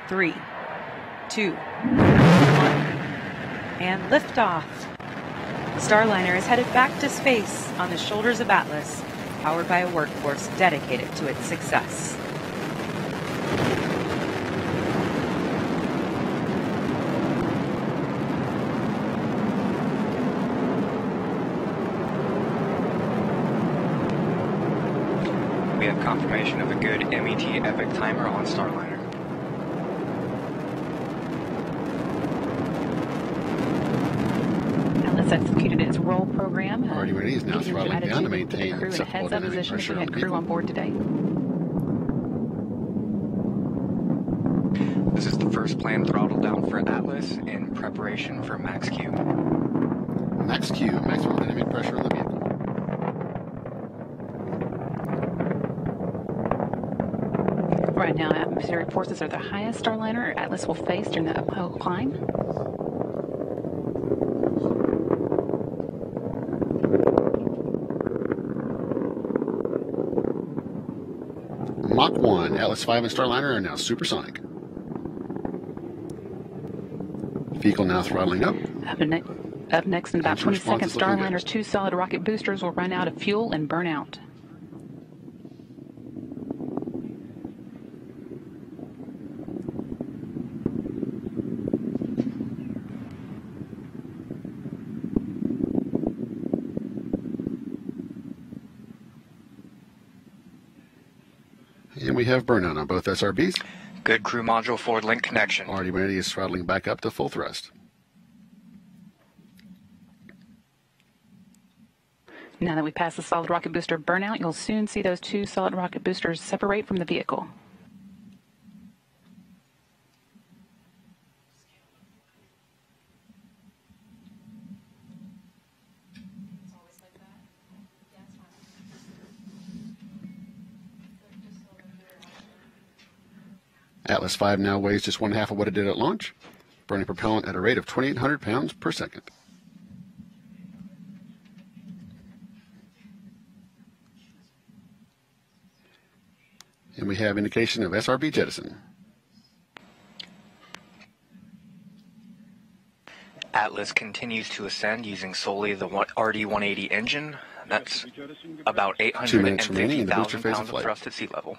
3, 2, 1, and liftoff. The Starliner is headed back to space on the shoulders of Atlas, powered by a workforce dedicated to its success. We have confirmation of a good MET epic timer on Starliner. Atlas executed its roll program. Already ready is now throttling down to maintain crew in a heads-up position as we had crew on board today. This is the first planned throttle down for Atlas in preparation for max Q. Max Q, maximum dynamic pressure on the vehicle. Right now, atmospheric forces are the highest Starliner Atlas will face during the uphill climb. Mach 1, Atlas 5 and Starliner are now supersonic. Vehicle now throttling up. Up next in about 20 seconds, Starliner's 2 solid rocket boosters will run out of fuel and burn out. And we have burnout on both SRBs. Good crew module forward link connection. Already ready is throttling back up to full thrust. Now that we pass the solid rocket booster burnout, you'll soon see those 2 solid rocket boosters separate from the vehicle. Atlas 5 now weighs just 1/2 of what it did at launch, burning propellant at a rate of 2,800 pounds per second. And we have indication of SRB jettison. Atlas continues to ascend using solely the RD-180 engine. That's about 850,000 pounds of thrust at sea level.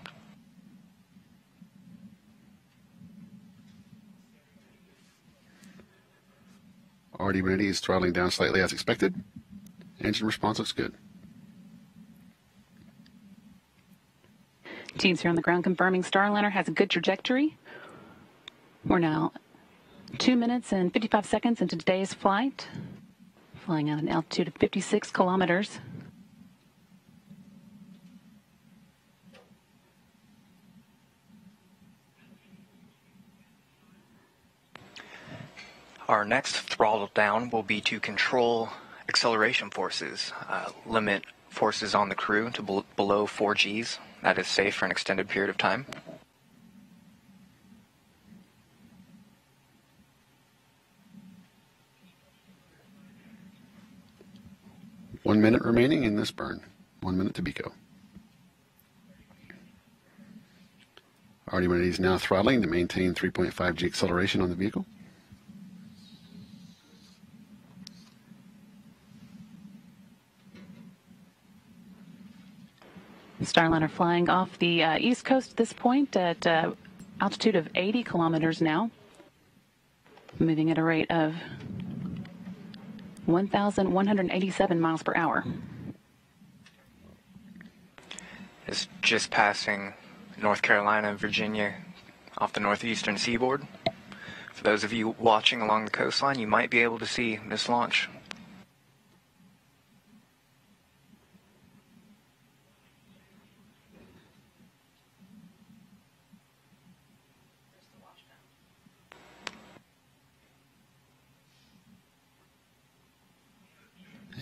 RD 180 is throttling down slightly as expected. Engine response looks good. Teams here on the ground confirming Starliner has a good trajectory. We're now 2 minutes and 55 seconds into today's flight, flying at an altitude of 56 kilometers. Our next throttle down will be to control acceleration forces, limit forces on the crew to below 4 Gs. That is safe for an extended period of time. One minute remaining in this burn. 1 minute to BECO. RD-180 is now throttling to maintain 3.5 G acceleration on the vehicle. Starliner flying off the east coast at this point at altitude of 80 kilometers now, moving at a rate of 1,187 miles per hour. It's just passing North Carolina and Virginia off the northeastern seaboard. For those of you watching along the coastline, you might be able to see this launch.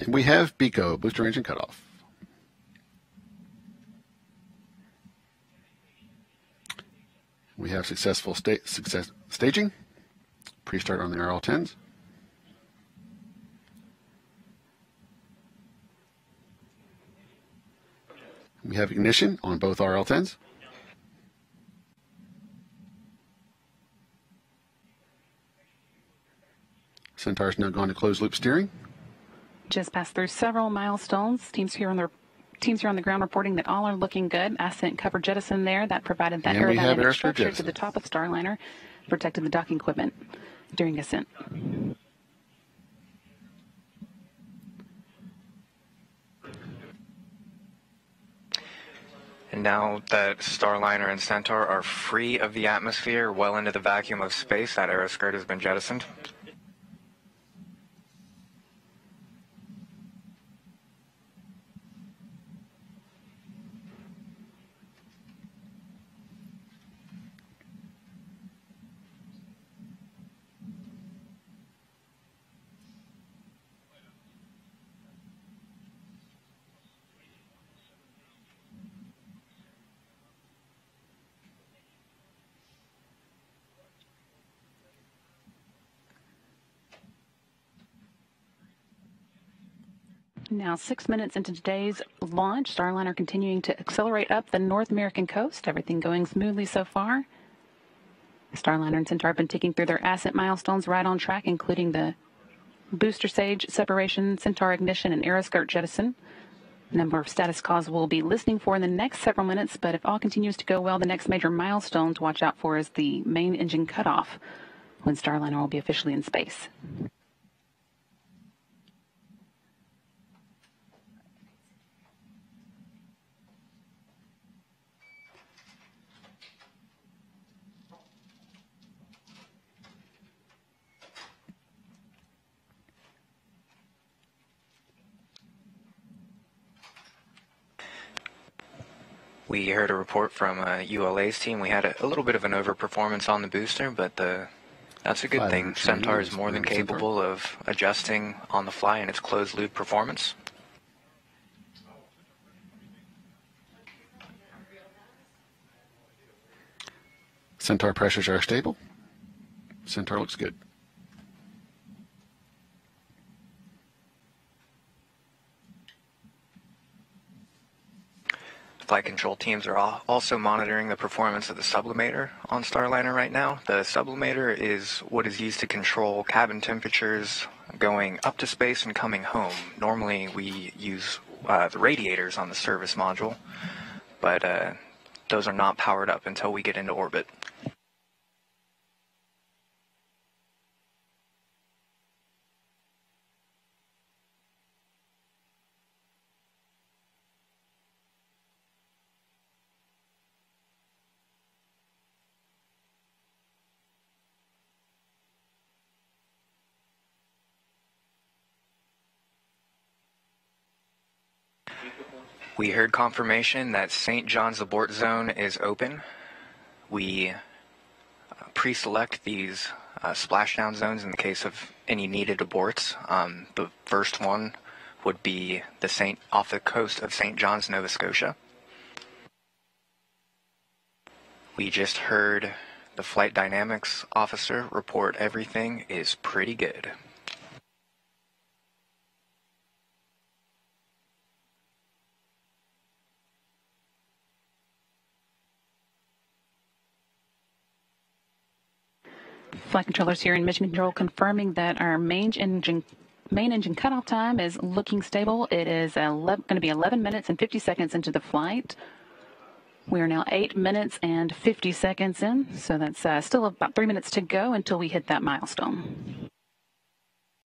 And we have BECO, booster engine cutoff. We have successful staging, pre-start on the RL-10s. We have ignition on both RL-10s. Centaur's now gone to closed loop steering. Just passed through several milestones. Teams here on the ground reporting that all are looking good. Ascent cover jettison there. That provided that aerodynamic structure to the top of Starliner, protected the docking equipment during ascent. And now that Starliner and Centaur are free of the atmosphere, well into the vacuum of space, that aeroskirt has been jettisoned. Now 6 minutes into today's launch, Starliner continuing to accelerate up the North American coast. Everything going smoothly so far. Starliner and Centaur have been taking through their ascent milestones right on track, including the booster stage separation, Centaur ignition, and aeroskirt jettison. A number of status calls we'll be listening for in the next several minutes, but if all continues to go well, the next major milestone to watch out for is the main engine cutoff, when Starliner will be officially in space. We heard a report from ULA's team. We had a little bit of an overperformance on the booster, but that's a good thing. Centaur is more than capable of adjusting on the fly in its closed-loop performance. Centaur pressures are stable. Centaur looks good. Flight control teams are also monitoring the performance of the sublimator on Starliner right now. The sublimator is what is used to control cabin temperatures going up to space and coming home. Normally we use the radiators on the service module, but those are not powered up until we get into orbit. We heard confirmation that St. John's abort zone is open. We pre-select these splashdown zones in the case of any needed aborts. The first one would be off the coast of St. John's, Nova Scotia. We just heard the flight dynamics officer report everything is pretty good. Flight controllers here in Mission Control confirming that our main engine cutoff time is looking stable. It is going to be 11 minutes and 50 seconds into the flight. We are now 8 minutes and 50 seconds in, so that's still about 3 minutes to go until we hit that milestone.